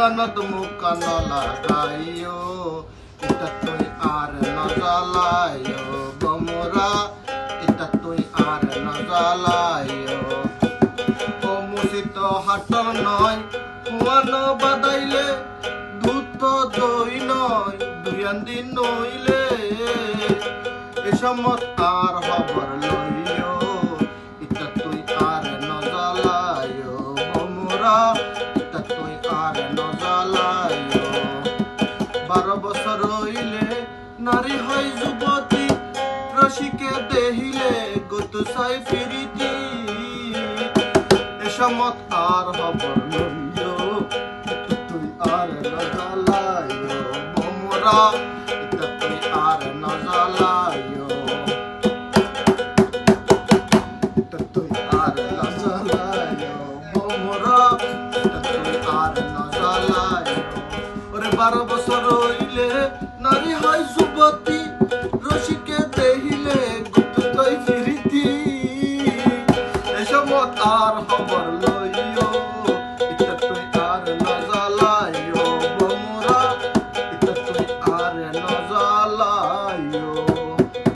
মিলনত মুখ ন লাগাইও এটা তুই আর ন জ্বালাইও বমরা এটা তুই আর ন জ্বালাইও ও মুসিত হাট নয় হুয়ান বাদাইলে ধূত দই নয় দুয়ান্দি নইলে এসমত আর হবর লইও এটা তুই আর ন জ্বালাইও বমরা এটা তুই আর ন জ্বালাইও 12 বছর হইলে নারী হয় যুবতী রসিকে দেহিলে গত সাই ফিরিতি এসমত আর হবর লইও এটা তুই আর ন জ্বালাইও বমরা এটা তুই আর ন জ্বালাইও এটা তুই আর ন জ্বালাইও বমরা এটা তুই আর ন জ্বালাইও ওরে 12 বছর হইলে নারী হয় যুবতী